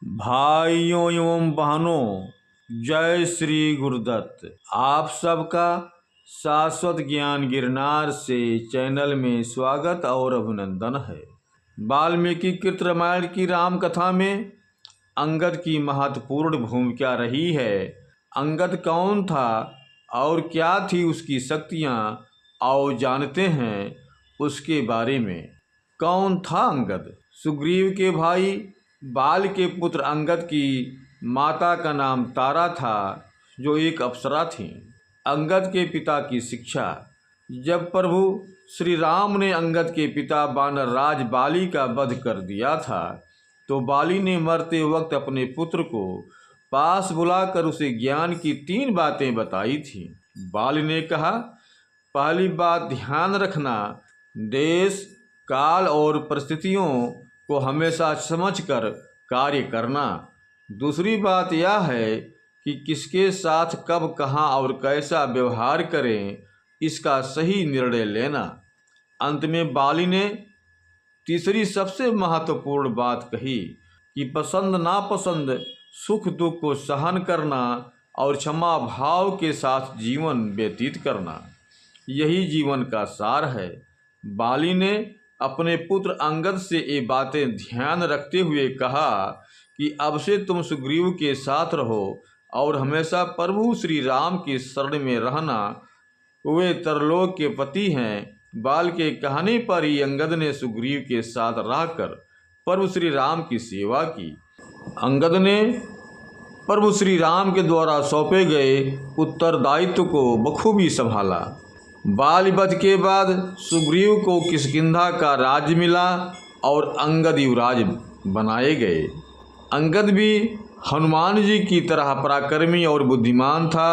भाइयों एवं बहनों, जय श्री गुरुदत्त। आप सबका शाश्वत ज्ञान गिरनार से चैनल में स्वागत और अभिनंदन है। वाल्मीकि कृत रामायण की राम कथा में अंगद की महत्वपूर्ण भूमिका रही है। अंगद कौन था और क्या थी उसकी शक्तियाँ, आओ जानते हैं उसके बारे में। कौन था अंगद? सुग्रीव के भाई बाल के पुत्र अंगद की माता का नाम तारा था, जो एक अप्सरा थी। अंगद के पिता की शिक्षा। जब प्रभु श्री राम ने अंगद के पिता वानर राज बाली का वध कर दिया था, तो बाली ने मरते वक्त अपने पुत्र को पास बुलाकर उसे ज्ञान की 3 बातें बताई थी। बाली ने कहा, पहली बात ध्यान रखना, देश काल और परिस्थितियों को हमेशा समझकर कार्य करना। दूसरी बात यह है कि किसके साथ कब कहाँ और कैसा व्यवहार करें, इसका सही निर्णय लेना। अंत में बाली ने तीसरी सबसे महत्वपूर्ण बात कही कि पसंद नापसंद, सुख दुख को सहन करना और क्षमा भाव के साथ जीवन व्यतीत करना, यही जीवन का सार है। बाली ने अपने पुत्र अंगद से ये बातें ध्यान रखते हुए कहा कि अब से तुम सुग्रीव के साथ रहो और हमेशा प्रभु श्री राम की शरण में रहना। वे तरलोक के पति हैं। बाल के कहने पर ही अंगद ने सुग्रीव के साथ रहकर प्रभु श्री राम की सेवा की। अंगद ने प्रभु श्री राम के द्वारा सौंपे गए उत्तरदायित्व को बखूबी संभाला। बाल वध के बाद सुग्रीव को किष्किंधा का राज्य मिला और अंगद युवराज बनाए गए। अंगद भी हनुमान जी की तरह पराक्रमी और बुद्धिमान था।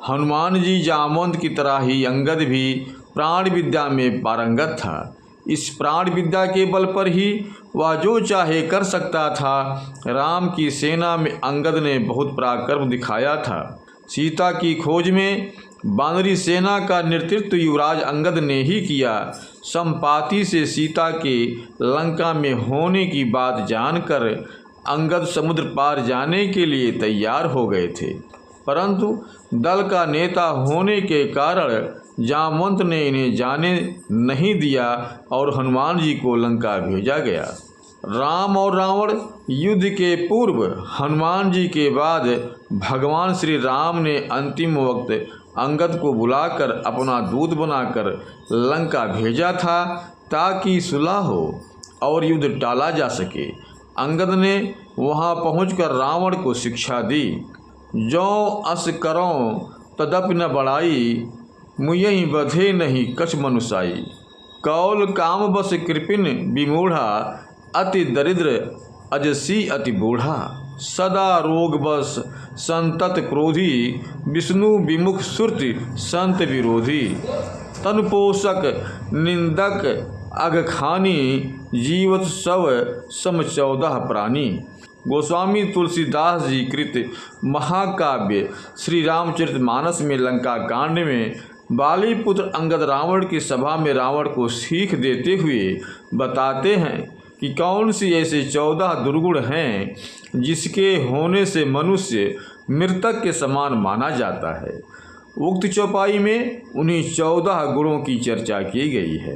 हनुमान जी जामवंत की तरह ही अंगद भी प्राण विद्या में पारंगत था। इस प्राण विद्या के बल पर ही वह जो चाहे कर सकता था। राम की सेना में अंगद ने बहुत पराक्रम दिखाया था। सीता की खोज में वानरी सेना का नेतृत्व युवराज अंगद ने ही किया। संपाति से सीता के लंका में होने की बात जानकर अंगद समुद्र पार जाने के लिए तैयार हो गए थे, परंतु दल का नेता होने के कारण जामवंत ने इन्हें जाने नहीं दिया और हनुमान जी को लंका भेजा गया। राम और रावण युद्ध के पूर्व हनुमान जी के बाद भगवान श्री राम ने अंतिम वक्त अंगद को बुलाकर अपना दूत बनाकर लंका भेजा था, ताकि सुलह हो और युद्ध टाला जा सके। अंगद ने वहां पहुंचकर रावण को शिक्षा दी, जो अस करों तदपि न बढ़ाई, मुयहि बधे नहीं कछ मनुसाई। कौल काम बस कृपिन विमूढ़ा, अति दरिद्र अजसी अति बूढ़ा। सदा रोग बस संतत क्रोधी, विष्णु विमुख सुरति संत विरोधी। तनपोषक निंदक अघखानी, जीवत सब सम 14 प्राणी। गोस्वामी तुलसीदास जी कृत महाकाव्य श्री रामचरितमानस में लंका कांड में बाली पुत्र अंगद रावण की सभा में रावण को सीख देते हुए बताते हैं कि कौन सी ऐसे 14 दुर्गुण हैं जिसके होने से मनुष्य मृतक के समान माना जाता है। उक्त चौपाई में उन्हीं 14 गुणों की चर्चा की गई है।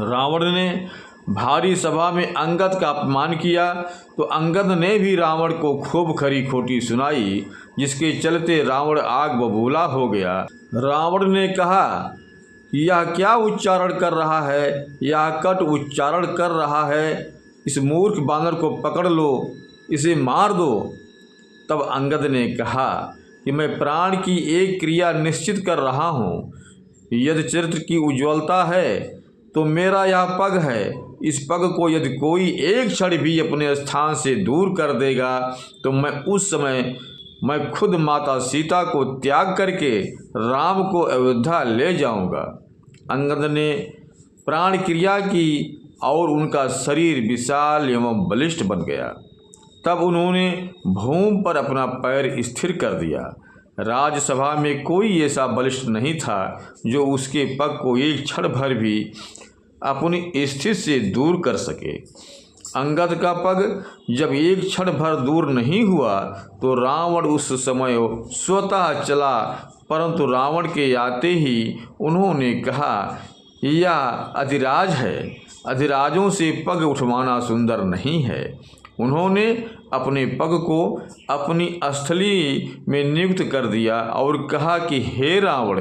रावण ने भारी सभा में अंगद का अपमान किया, तो अंगद ने भी रावण को खूब खरी खोटी सुनाई, जिसके चलते रावण आग बबूला हो गया। रावण ने कहा, यह क्या उच्चारण कर रहा है, यह कट उच्चारण कर रहा है। इस मूर्ख बानर को पकड़ लो, इसे मार दो। तब अंगद ने कहा कि मैं प्राण की एक क्रिया निश्चित कर रहा हूँ। यदि चरित्र की उज्ज्वलता है तो मेरा यह पग है। इस पग को यदि कोई एक क्षण भी अपने स्थान से दूर कर देगा, तो मैं उस समय मैं खुद माता सीता को त्याग करके राम को अयोध्या ले जाऊंगा। अंगद ने प्राण क्रिया की और उनका शरीर विशाल एवं बलिष्ठ बन गया। तब उन्होंने भूमि पर अपना पैर स्थिर कर दिया। राजसभा में कोई ऐसा बलिष्ठ नहीं था जो उसके पग को एक क्षण भर भी अपनी स्थिति से दूर कर सके। अंगद का पग जब एक क्षण भर दूर नहीं हुआ तो रावण उस समय स्वतः चला, परंतु रावण के आते ही उन्होंने कहा, यह अधिराज है, अधिराजों से पग उठवाना सुंदर नहीं है। उन्होंने अपने पग को अपनी स्थली में नियुक्त कर दिया और कहा कि हे रावण,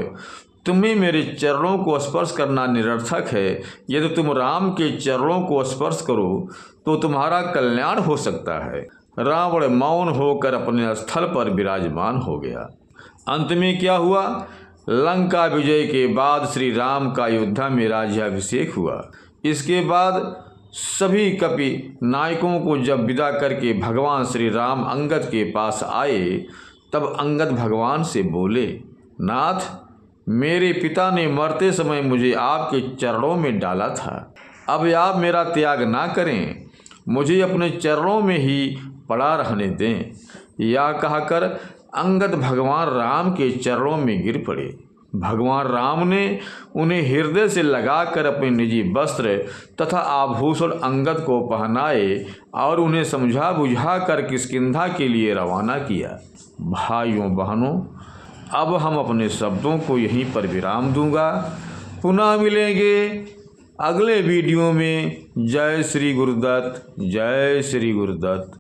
तुम्हें मेरे चरणों को स्पर्श करना निरर्थक है। यदि तुम राम के चरणों को स्पर्श करो तो तुम्हारा कल्याण हो सकता है। रावण मौन होकर अपने स्थल पर विराजमान हो गया। अंत में क्या हुआ? लंका विजय के बाद श्री राम का अयोध्या में राज्याभिषेक हुआ। इसके बाद सभी कपि नायकों को जब विदा करके भगवान श्री राम अंगद के पास आए, तब अंगद भगवान से बोले, नाथ, मेरे पिता ने मरते समय मुझे आपके चरणों में डाला था। अब आप मेरा त्याग ना करें, मुझे अपने चरणों में ही पड़ा रहने दें। यह कहकर अंगद भगवान राम के चरणों में गिर पड़े। भगवान राम ने उन्हें हृदय से लगाकर अपने निजी वस्त्र तथा आभूषण अंगद को पहनाए और उन्हें समझा बुझा कर किष्किंधा के लिए रवाना किया। भाइयों बहनों, अब हम अपने शब्दों को यहीं पर विराम दूंगा। पुनः मिलेंगे अगले वीडियो में। जय श्री गुरुदत्त, जय श्री गुरुदत्त।